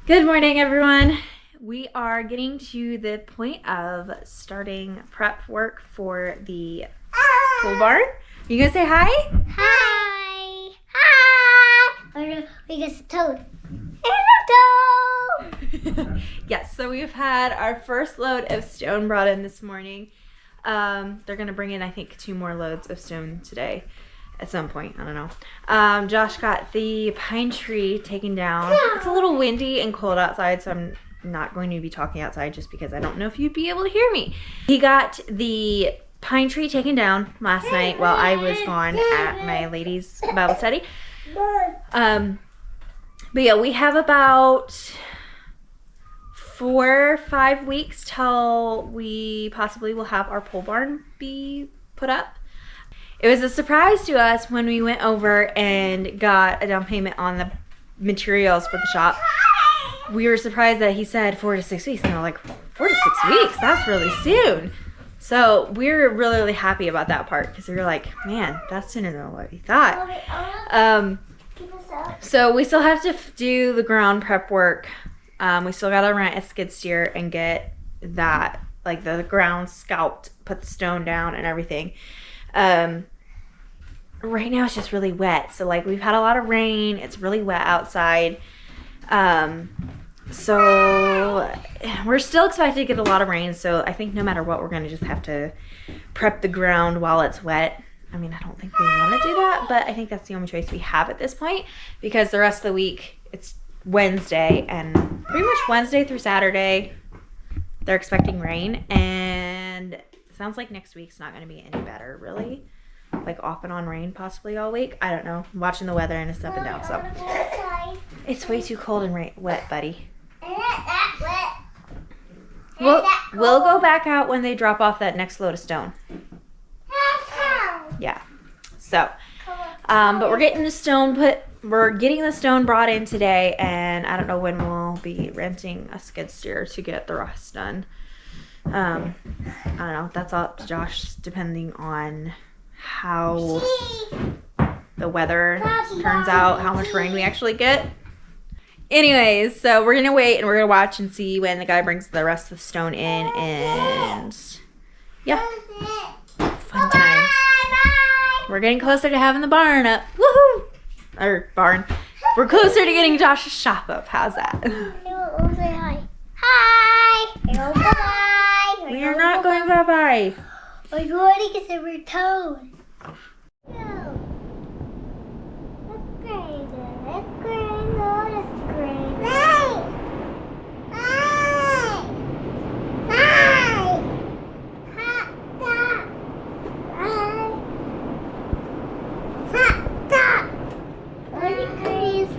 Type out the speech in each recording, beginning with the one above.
Good morning, everyone. We are getting to the point of starting prep work for the pole barn. You gonna say hi? Hi! Hi! We got a toad. Hello, Yes, so we've had our first load of stone brought in this morning. They're gonna bring in, I think, 2 more loads of stone today at some point. I don't know. Josh got the pine tree taken down. It's a little windy and cold outside, so I'm not going to be talking outside just because I don't know if you'd be able to hear me. He got the pine tree taken down last night while I was gone at my ladies' Bible study. But yeah, we have about 4 or 5 weeks till we possibly will have our pole barn be put up. It was a surprise to us when we went over and got a down payment on the materials for the shop. We were surprised that he said 4 to 6 weeks, and we're like, 4 to 6 weeks? That's really soon. So we're really, really happy about that part because we were like, man, that's sooner than what we thought. So we still have to do the ground prep work. We still got to rent a skid steer and get that, like the ground scalped, put the stone down and everything. Right now it's just really wet. So like we've had a lot of rain. It's really wet outside. So we're still expected to get a lot of rain. So I think no matter what, we're going to just have to prep the ground while it's wet. I mean, I don't think we want to do that, but I think that's the only choice we have at this point because the rest of the week it's Wednesday, and pretty much Wednesday through Saturday they're expecting rain, and it sounds like next week's not going to be any better, really. Like off and on rain possibly all week. I don't know. I'm watching the weather and it's up and down, so it's way too cold and wet, buddy. We'll go back out when they drop off that next load of stone. Yeah. So, but we're getting the stone brought in today, and I don't know when we'll be renting a skid steer to get the rest done. I don't know. That's all up to Josh, depending on how the weather turns out, how much rain we actually get. Anyways, so we're gonna wait and we're gonna watch and see when the guy brings the rest of the stone in, and yeah, fun times. We're getting closer to having the barn up. Woohoo! Or barn. We're closer to getting Josh's shop up. How's that? Say hi. Hi! Bye-bye! We are not going bye-bye. We're going to get the toad. No. That's great. That's great. No, that's great. Bye! Bye! Bye! Hot dog! Bye! Hot dog! Very great.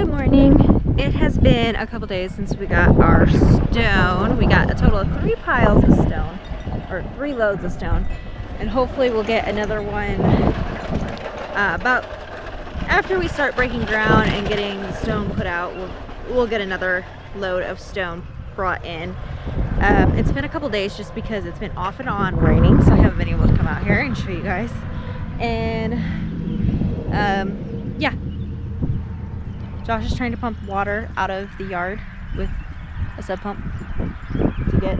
Good morning. It has been a couple days since we got our stone. We got a total of 3 piles of stone, or 3 loads of stone, and hopefully we'll get another one about after we start breaking ground and getting the stone put out. We'll get another load of stone brought in. It's been a couple days just because it's been off and on raining, so I haven't been able to come out here and show you guys. And yeah, Josh is trying to pump water out of the yard with a sub pump to get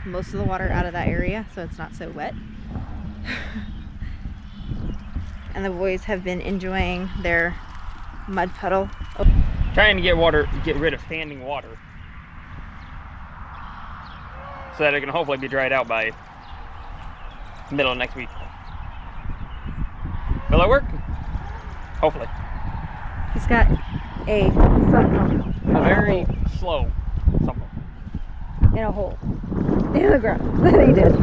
most of the water out of that area so it's not so wet. And the boys have been enjoying their mud puddle. Trying to get rid of standing water, so that it can hopefully be dried out by middle of next week. Will that work? Hopefully. He's got a sump pump. A very slow sump pump. In a hole in the ground that he did. A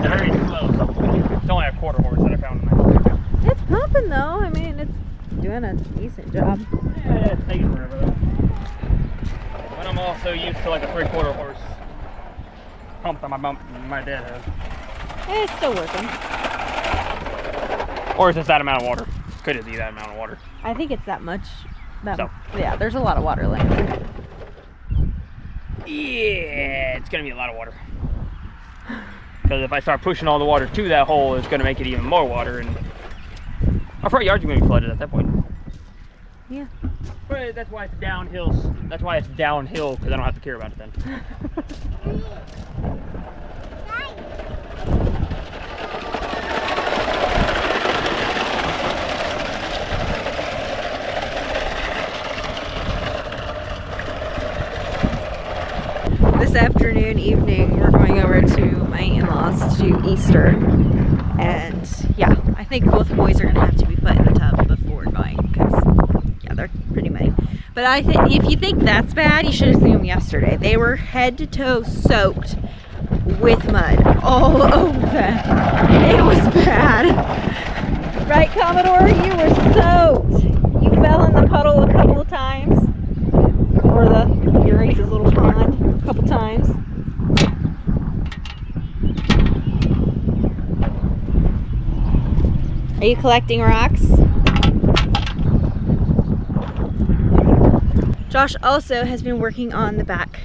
very slow sump pump. It's only a quarter horse that I found in there. It's pumping though. I mean, it's doing a decent job. Yeah, it's taking forever though. But I'm also used to like a 3/4 horse pump that my dad has. It's still working. Or is it that amount of water? Could it be that amount of water? I think it's that much. So. Yeah, there's a lot of water laying there. Yeah, it's gonna be a lot of water. Because if I start pushing all the water to that hole, it's gonna make it even more water, and our front yard's gonna be flooded at that point. Yeah. But that's why it's downhill. That's why it's downhill, because I don't have to care about it then. This afternoon, evening, we're going over to my in-laws to do Easter. And yeah, I think both boys are gonna have to be put in the tub before going, because yeah, they're pretty muddy. But I think if you think that's bad, you should have seen them yesterday. They were head to toe soaked with mud all over them. It was bad. Right, Commodore? You were soaked. You fell in the puddle a couple of times. Or your Grace's little pond a couple times. Are you collecting rocks? Josh also has been working on the back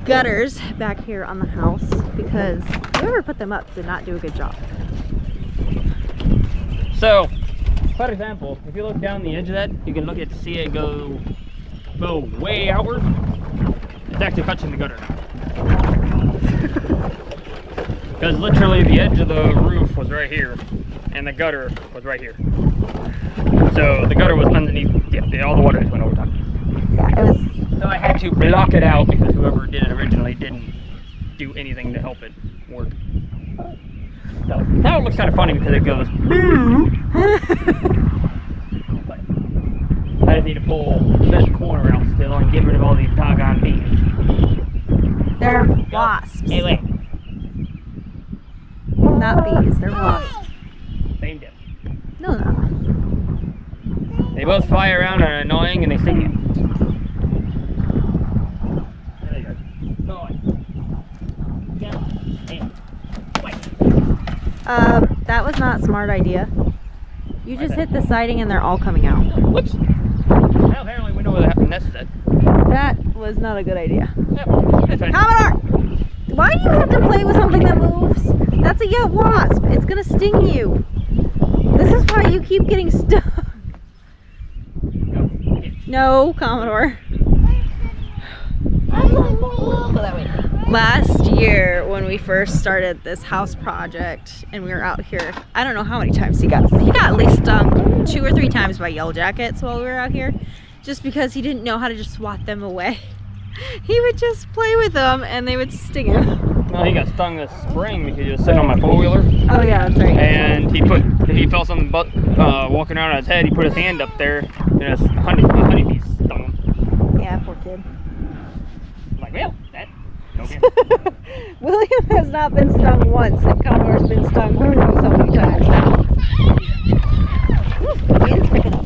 gutters back here on the house because whoever put them up did not do a good job. So, for example, if you look down the edge of that, you can see it go way outward. It's actually touching the gutter now. Because literally the edge of the roof was right here, and the gutter was right here. So the gutter was underneath, yeah, all the water just went over top. Yeah, it was. So I had to block it out because whoever did it originally didn't do anything to help it work. So now it looks kind of funny because it goes but I just need to pull this corner out still and get rid of all these doggone bees. They're wasps. Hey, wait. Not bees, they're wasps. Same deal. No, no. They both fly around and are annoying and they sting you. There you go. Go on. Down. And wait. That was not a smart idea. You just hit the siding and they're all coming out. Whoops. Well, apparently we know where the nest is at. That was not a good idea. Yep. That's right. Commodore! Why do you have to play with something that moves? That's a wasp. It's gonna sting you. This is why you keep getting stuck. No, Commodore. Last year when we first started this house project and we were out here, I don't know how many times he got at least stung 2 or 3 times by yellow jackets while we were out here, just because he didn't know how to just swat them away. He would just play with them and they would sting him. No, he got stung this spring because he was sitting on my 4-wheeler. Oh yeah, that's right. And he felt something walking around on his head. He put his hand up there and a honeybee stung him. Yeah, poor kid. I'm like, well, that okay. William has not been stung once, and Commodore's been stung so many times now. Woo, the wind's picking up.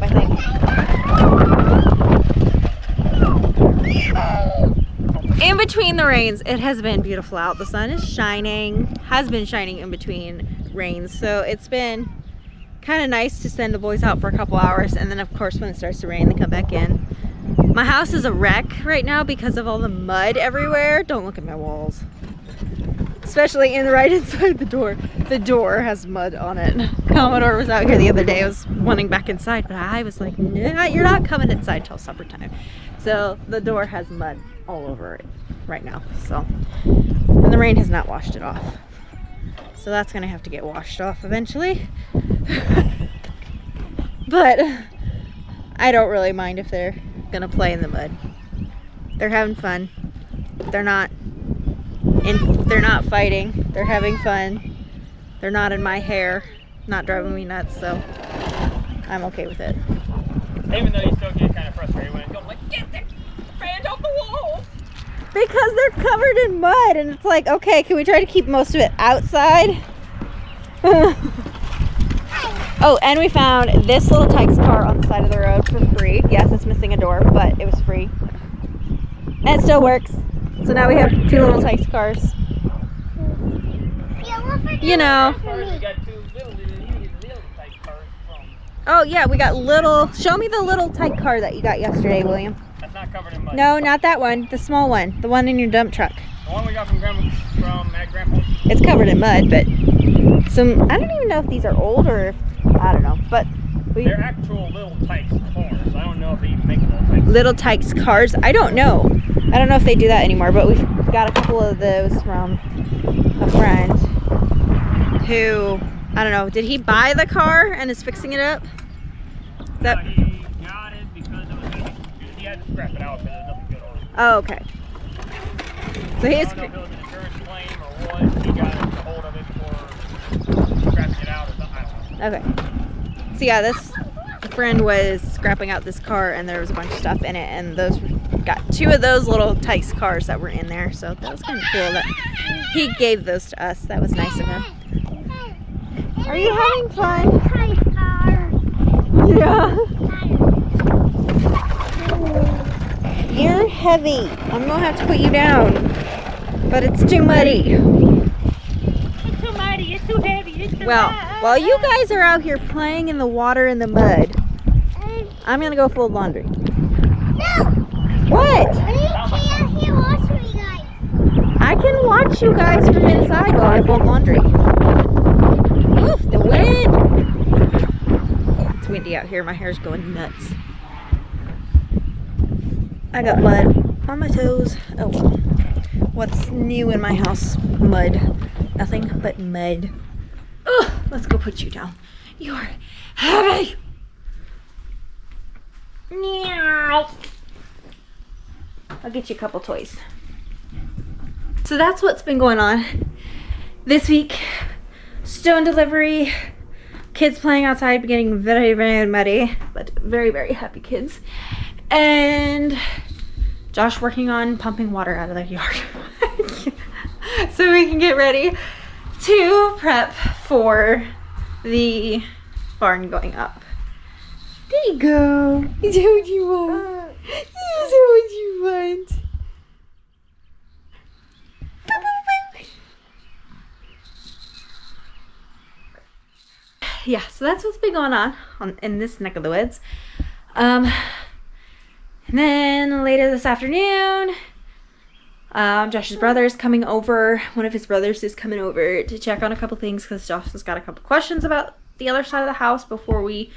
In between the rains, it has been beautiful out. The sun is shining, has been shining in between rains. So it's been kind of nice to send the boys out for a couple hours. And then of course, when it starts to rain, they come back in. My house is a wreck right now because of all the mud everywhere. Don't look at my walls. Especially right inside the door. The door has mud on it. Commodore was out here the other day. I was wanting back inside, but I was like, nah, you're not coming inside till supper time. So the door has mud all over it right now. So, and the rain has not washed it off. So that's gonna have to get washed off eventually. But I don't really mind if they're gonna play in the mud. They're having fun. They're not fighting. They're having fun. They're not in my hair, not driving me nuts, so I'm okay with it. Even though you still get kind of frustrated when it's going like, get the fans off the wall. Because they're covered in mud, and it's like, okay, can we try to keep most of it outside? Oh, and we found this little Tykes car on the side of the road for free. Yes, it's missing a door, but it was free. And it still works. So now we have 2 little Tykes cars. You know. Oh yeah, we got little. Show me the little Tyke car that you got yesterday, William. That's not covered in mud. No, not that one. The small one. The one in your dump truck. The one we got from at Grandpa's. It's covered in mud, but some. I don't even know if these are old or if, I don't know. But they're actual little Tykes cars. I don't know if they even make little Tykes cars. I don't know. I don't know if they do that anymore. But we've got a couple of those from a friend who, I don't know. Did he buy the car and is fixing it up? He got it because he had to scrap it out because there's nothing good on it. Oh, okay. So he's. I don't know if it was an insurance claim or what. He got a hold of it before scrapping it out or something. I don't know. Okay. So yeah, this friend was scrapping out this car and there was a bunch of stuff in it, and those got 2 of those little Tykes cars that were in there. So that was kind of cool that he gave those to us. That was nice of him. Are you having fun? Yeah. You're heavy. I'm gonna have to put you down. But it's too muddy. It's too muddy, it's too heavy, it's too Well, while you guys are out here playing in the water and the mud, I'm gonna go fold laundry. No! What? I can't watch me, guys. I can watch you guys from inside while I fold laundry. Oof, the wind! It's windy out here. My hair's going nuts. I got mud on my toes. Oh well. What's new in my house? Mud. Nothing but mud. Ugh, let's go put you down. You're heavy! Meow. I'll get you a couple toys. So that's what's been going on this week. Stone delivery, kids playing outside, getting very, very muddy, but very, very happy kids. And Josh working on pumping water out of the yard so we can get ready to prep for the barn going up. There you go. You do what you want. You do what you want. Yeah, so that's what's been going on in this neck of the woods. And then later this afternoon, Josh's brother is coming over. One of his brothers is coming over to check on a couple things because Josh has got a couple questions about the other side of the house before we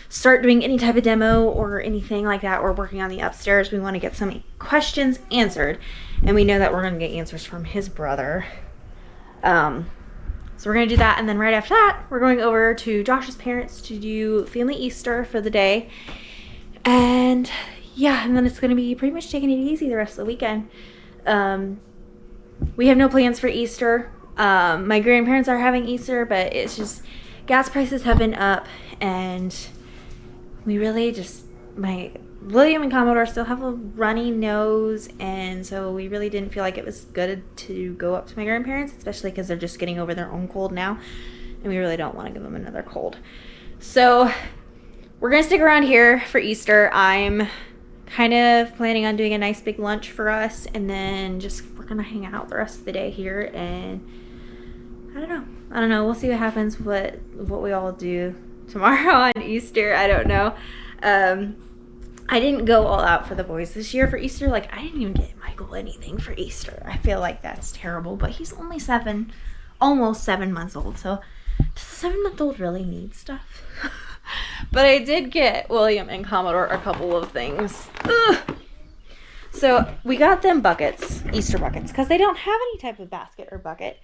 start doing any type of demo or anything like that. We're working on the upstairs. We want to get some questions answered, and we know that we're going to get answers from his brother. So we're going to do that, and then right after that, we're going over to Josh's parents to do family Easter for the day. And yeah, and then it's going to be pretty much taking it easy the rest of the weekend. We have no plans for Easter. My grandparents are having Easter, but it's just gas prices have been up, and we really just, William and Commodore still have a runny nose, and so we really didn't feel like it was good to go up to my grandparents, especially because they're just getting over their own cold now, and we really don't want to give them another cold. So we're gonna stick around here for Easter. I'm kind of planning on doing a nice big lunch for us, and then just we're gonna hang out the rest of the day here, and I don't know, we'll see what happens, what we all do tomorrow on Easter. I don't know. I didn't go all out for the boys this year for Easter. Like, I didn't even get Michael anything for Easter. I feel like that's terrible, but he's only almost 7 months old, so does a 7-month-old really need stuff? But I did get William and Commodore a couple of things. Ugh. So we got them buckets, Easter buckets, because they don't have any type of basket or bucket.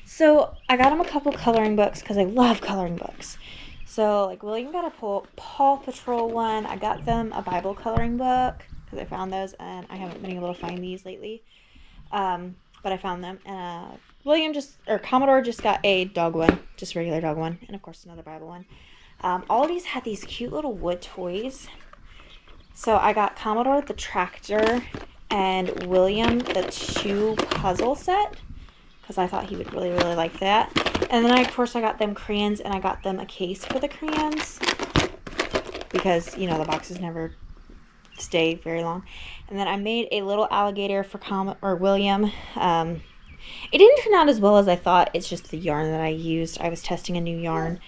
So I got them a couple coloring books because I love coloring books. So like William got a Paw Patrol one. I got them a Bible coloring book because I found those, and I haven't been able to find these lately. But I found them. And Commodore just got a dog one, just regular dog one, and of course another Bible one. All these had these cute little wood toys. So I got Commodore the tractor and William the 2 puzzle set because I thought he would really, really like that. And then of course I got them crayons, and I got them a case for the crayons because, you know, the boxes never stay very long. And then I made a little alligator for William. It didn't turn out as well as I thought. It's just the yarn that I used. I was testing a new yarn,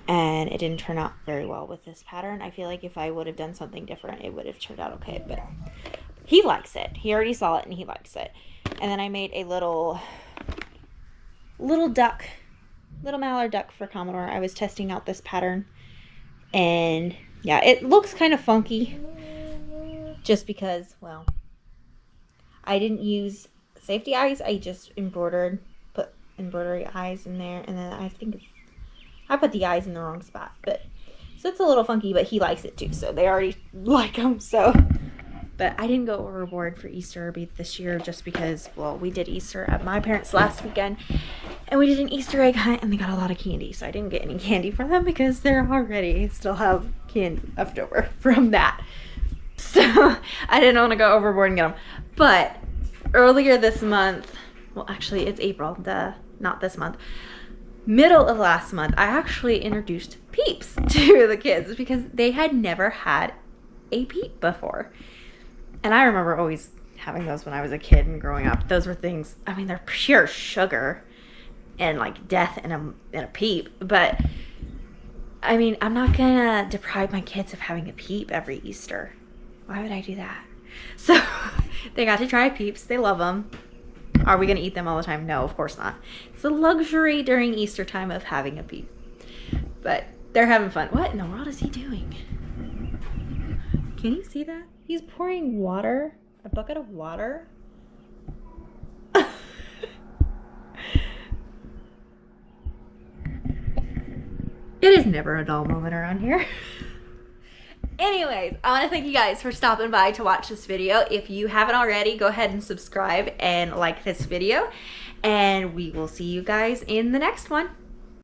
and it didn't turn out very well with this pattern. I feel like if I would have done something different, it would have turned out okay, but he likes it. He already saw it and he likes it. And then I made a little duck, little mallard duck for Commodore. I was testing out this pattern, and yeah, it looks kind of funky just because, well, I didn't use safety eyes. I just put embroidery eyes in there, and then I think I put the eyes in the wrong spot, so it's a little funky, but he likes it too, so they already like them. So, but I didn't go overboard for Easter this year just because, well, we did Easter at my parents' last weekend, and we did an Easter egg hunt, and they got a lot of candy, so I didn't get any candy for them because they're already still have candy left over from that. So I didn't want to go overboard and get them. But earlier this month, well, actually it's April, not this month, middle of last month, I actually introduced Peeps to the kids because they had never had a Peep before. And I remember always having those when I was a kid and growing up. Those were things, I mean, they're pure sugar and like death in a Peep. But I mean, I'm not gonna deprive my kids of having a Peep every Easter. Why would I do that? So they got to try Peeps. They love them. Are we going to eat them all the time? No, of course not. It's a luxury during Easter time of having a Peep. But they're having fun. What in the world is he doing? Can you see that? He's pouring water, a bucket of water. It is never a dull moment around here. Anyways, I want to thank you guys for stopping by to watch this video. If you haven't already, go ahead and subscribe and like this video. And we will see you guys in the next one.